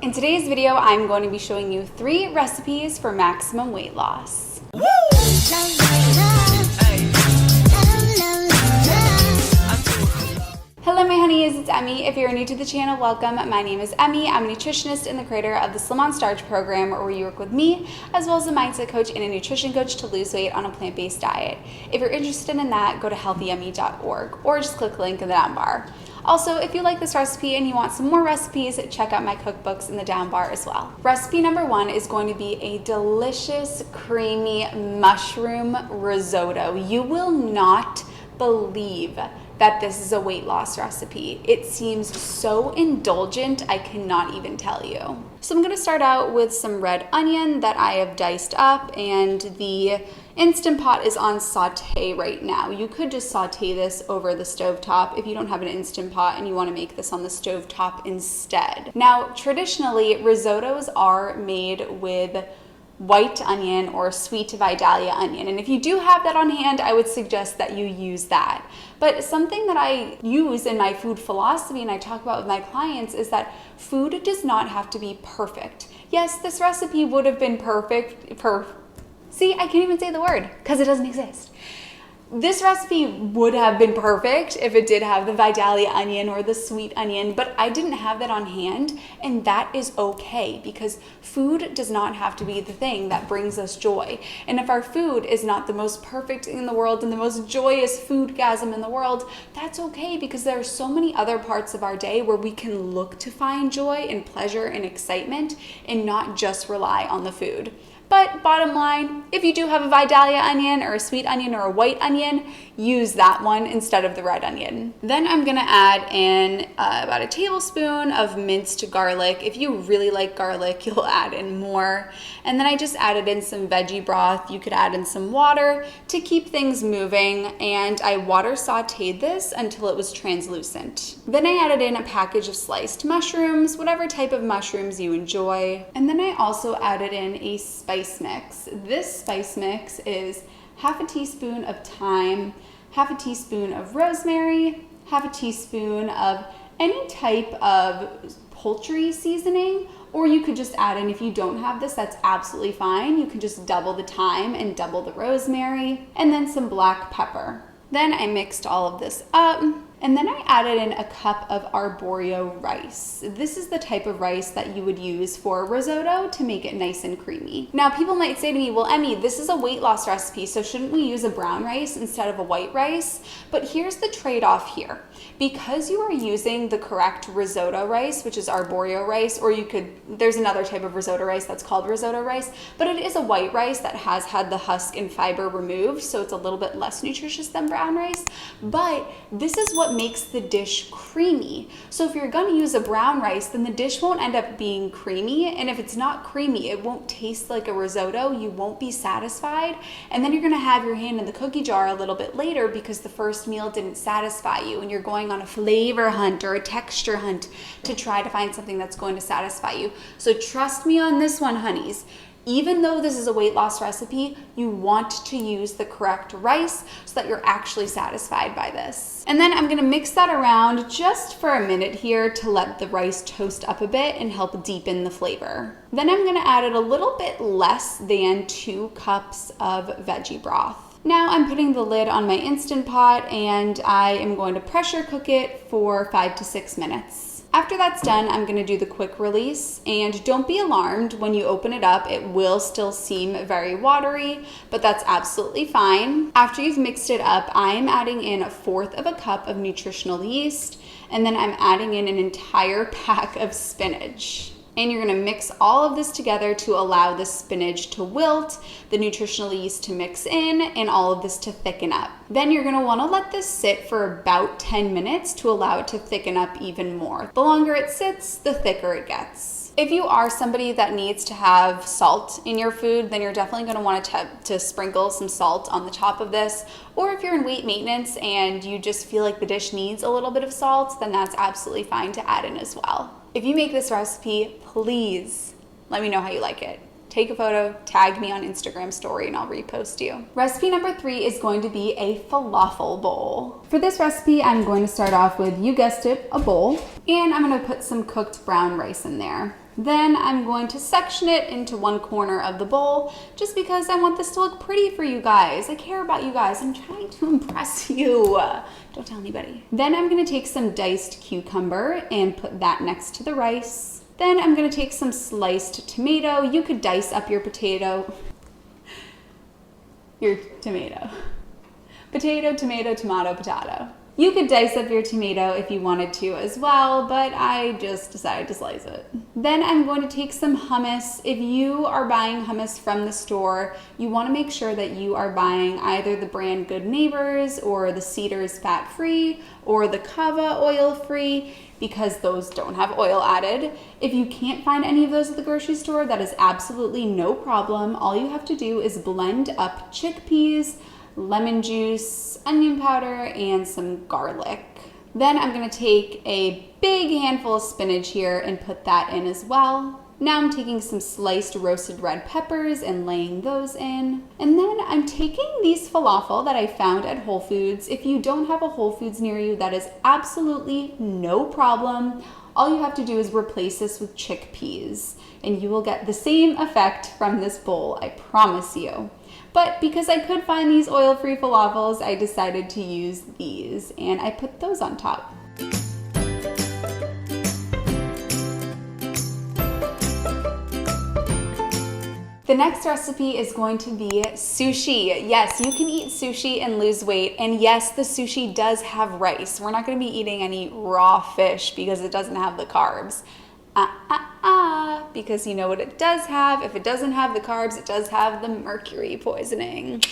In today's video, I'm going to be showing you 3 recipes for maximum weight loss. Hello my honeys, it's Emmy. If you're new to the channel, welcome. My name is Emmy. I'm a nutritionist and the creator of the Slim on Starch program, where you work with me as well as a mindset coach and a nutrition coach to lose weight on a plant-based diet. If you're interested in that, go to healthyhunnies.org or just click the link in the down bar. Also, if you like this recipe and you want some more recipes, check out my cookbooks in the down bar as well. Recipe number 1 is going to be a delicious, creamy mushroom risotto. You will not believe that this is a weight loss recipe. It seems so indulgent, I cannot even tell you. So I'm gonna start out with some red onion that I have diced up, and the Instant Pot is on saute right now. You could just saute this over the stovetop if you don't have an Instant Pot and you wanna make this on the stovetop instead. Now, traditionally, risottos are made with white onion or sweet Vidalia onion. And if you do have that on hand, I would suggest that you use that. But something that I use in my food philosophy and I talk about with my clients is that food does not have to be perfect. Yes, this recipe would have been perfect see, I can't even say the word because it doesn't exist. This recipe would have been perfect if it did have the Vidalia onion or the sweet onion, but I didn't have that on hand, and that is okay because food does not have to be the thing that brings us joy. And if our food is not the most perfect in the world and the most joyous foodgasm in the world, that's okay because there are so many other parts of our day where we can look to find joy and pleasure and excitement and not just rely on the food. But bottom line, if you do have a Vidalia onion or a sweet onion or a white onion, use that one instead of the red onion. Then I'm gonna add in about a tablespoon of minced garlic. If you really like garlic, you'll add in more. And then I just added in some veggie broth. You could add in some water to keep things moving. And I water sauteed this until it was translucent. Then I added in a package of sliced mushrooms, whatever type of mushrooms you enjoy. And then I also added in a spice mix. This spice mix is half a teaspoon of thyme, half a teaspoon of rosemary, half a teaspoon of any type of poultry seasoning, or you could just add in, if you don't have this, that's absolutely fine. You can just double the thyme and double the rosemary, and then some black pepper. Then I mixed all of this up. And then I added in a cup of arborio rice. This is the type of rice that you would use for risotto to make it nice and creamy. Now, people might say to me, well, Emmy, this is a weight loss recipe, so shouldn't we use a brown rice instead of a white rice? But here's the trade-off here. Because you are using the correct risotto rice, which is arborio rice, or there's another type of risotto rice that's called risotto rice, but it is a white rice that has had the husk and fiber removed, so it's a little bit less nutritious than brown rice. But this is what makes the dish creamy. So if you're going to use a brown rice, then the dish won't end up being creamy, and if it's not creamy, it won't taste like a risotto. You won't be satisfied, and then you're going to have your hand in the cookie jar a little bit later because the first meal didn't satisfy you, and you're going on a flavor hunt or a texture hunt to try to find something that's going to satisfy you. So trust me on this one, honeys. Even though this is a weight loss recipe, you want to use the correct rice so that you're actually satisfied by this. And then I'm gonna mix that around just for a minute here to let the rice toast up a bit and help deepen the flavor. Then I'm gonna add a little bit less than 2 cups of veggie broth. Now I'm putting the lid on my Instant Pot and I am going to pressure cook it for 5 to 6 minutes. After that's done, I'm gonna do the quick release, and don't be alarmed when you open it up, it will still seem very watery, but that's absolutely fine. After you've mixed it up, I am adding in 1/4 of a cup of nutritional yeast, and then I'm adding in an entire pack of spinach. And you're gonna mix all of this together to allow the spinach to wilt, the nutritional yeast to mix in, and all of this to thicken up. Then you're gonna wanna let this sit for about 10 minutes to allow it to thicken up even more. The longer it sits, the thicker it gets. If you are somebody that needs to have salt in your food, then you're definitely gonna want to sprinkle some salt on the top of this. Or if you're in weight maintenance and you just feel like the dish needs a little bit of salt, then that's absolutely fine to add in as well. If you make this recipe, please let me know how you like it. Take a photo, tag me on Instagram story, and I'll repost you. Recipe number 3 is going to be a falafel bowl. For this recipe, I'm going to start off with, you guessed it, a bowl, and I'm gonna put some cooked brown rice in there. Then I'm going to section it into one corner of the bowl just because I want this to look pretty for you guys. I care about you guys. I'm trying to impress you. Don't tell anybody. Then I'm going to take some diced cucumber and put that next to the rice. Then I'm going to take some sliced tomato. You could dice up your potato. Your tomato. Potato, tomato, tomato, potato. You could dice up your tomato if you wanted to as well, but I just decided to slice it. Then I'm going to take some hummus. If you are buying hummus from the store, you want to make sure that you are buying either the brand Good Neighbors or the Cedars fat-free or the Kava oil-free, because those don't have oil added. If you can't find any of those at the grocery store, that is absolutely no problem. All you have to do is blend up chickpeas, lemon juice, onion powder, and some garlic. Then I'm going to take a big handful of spinach here and put that in as well. Now I'm taking some sliced roasted red peppers and laying those in. And then I'm taking these falafel that I found at Whole Foods. If you don't have a Whole Foods near you, that is absolutely no problem. All you have to do is replace this with chickpeas, and you will get the same effect from this bowl, I promise you. But because I could find these oil-free falafels, I decided to use these, and I put those on top. The next recipe is going to be sushi. Yes, you can eat sushi and lose weight, and yes, the sushi does have rice. We're not going to be eating any raw fish because it doesn't have the carbs. Because you know what it does have? If it doesn't have the carbs, it does have the mercury poisoning.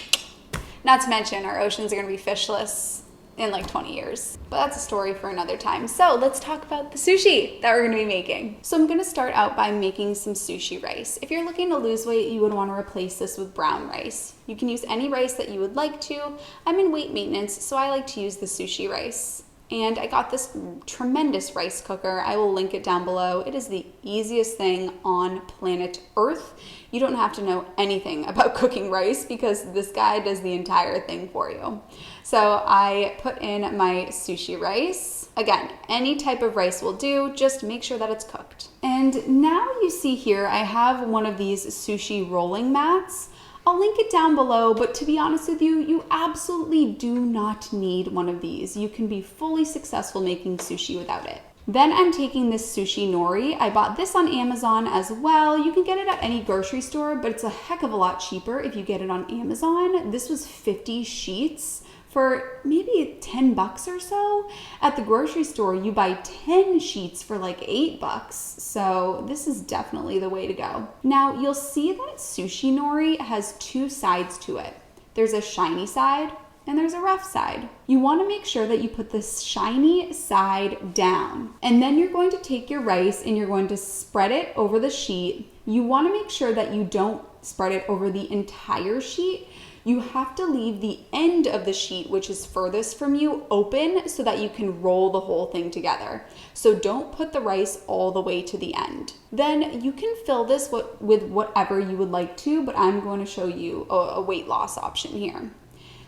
Not to mention, our oceans are going to be fishless in like 20 years. But that's a story for another time. So let's talk about the sushi that we're going to be making. So I'm going to start out by making some sushi rice. If you're looking to lose weight, you would want to replace this with brown rice. You can use any rice that you would like to. I'm in weight maintenance, so I like to use the sushi rice. And I got this tremendous rice cooker. I will link it down below. It is the easiest thing on planet Earth. You don't have to know anything about cooking rice because this guy does the entire thing for you. So I put in my sushi rice. Again, any type of rice will do, just make sure that it's cooked. And now you see here, I have one of these sushi rolling mats. I'll link it down below, but to be honest with you, you absolutely do not need one of these. You can be fully successful making sushi without it. Then I'm taking this sushi nori. I bought this on Amazon as well. You can get it at any grocery store, but it's a heck of a lot cheaper if you get it on Amazon. This was 50 sheets for maybe 10 bucks or so. At the grocery store, you buy 10 sheets for like 8 bucks. So this is definitely the way to go. Now you'll see that sushi nori has two sides to it. There's a shiny side and there's a rough side. You want to make sure that you put the shiny side down. And then you're going to take your rice and you're going to spread it over the sheet. You want to make sure that you don't spread it over the entire sheet. You have to leave the end of the sheet, which is furthest from you, open so that you can roll the whole thing together. So don't put the rice all the way to the end. Then you can fill this with whatever you would like to, but I'm going to show you a weight loss option here.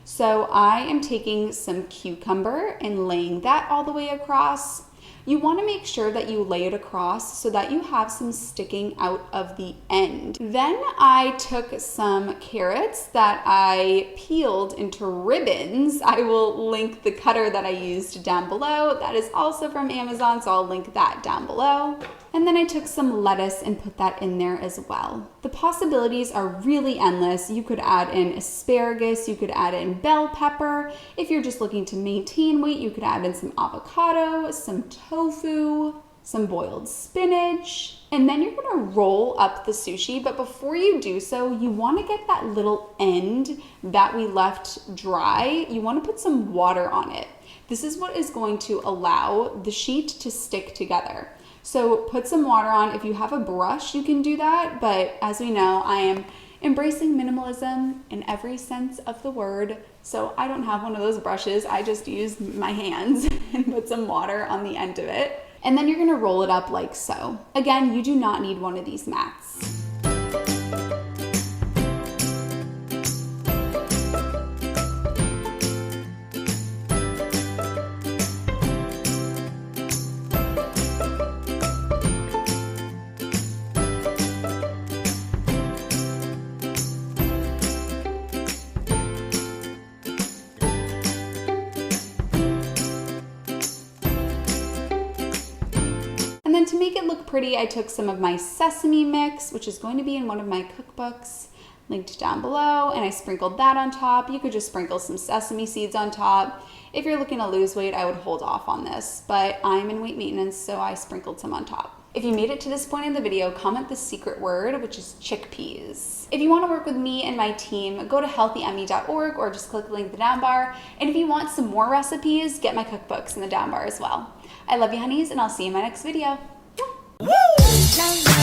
So I am taking some cucumber and laying that all the way across. You want to make sure that you lay it across so that you have some sticking out of the end. Then I took some carrots that I peeled into ribbons. I will link the cutter that I used down below. That is also from Amazon, so I'll link that down below. And then I took some lettuce and put that in there as well. The possibilities are really endless. You could add in asparagus, you could add in bell pepper. If you're just looking to maintain weight, you could add in some avocado, some tofu, some boiled spinach, and then you're gonna roll up the sushi. But before you do so, you wanna get that little end that we left dry. You wanna put some water on it. This is what is going to allow the sheet to stick together. So put some water on. If you have a brush, you can do that. But as we know, I am embracing minimalism in every sense of the word. So I don't have one of those brushes. I just use my hands and put some water on the end of it. And then you're gonna roll it up like so. Again, you do not need one of these mats. look pretty, I took some of my sesame mix, which is going to be in one of my cookbooks, linked down below, and I sprinkled that on top. You could just sprinkle some sesame seeds on top. If you're looking to lose weight, I would hold off on this, but I'm in weight maintenance, so I sprinkled some on top. If you made it to this point in the video, comment the secret word, which is chickpeas. If you want to work with me and my team, go to healthyemmie.org or just click the link in the down bar. And if you want some more recipes, get my cookbooks in the down bar as well. I love you, honeys, and I'll see you in my next video. Woo!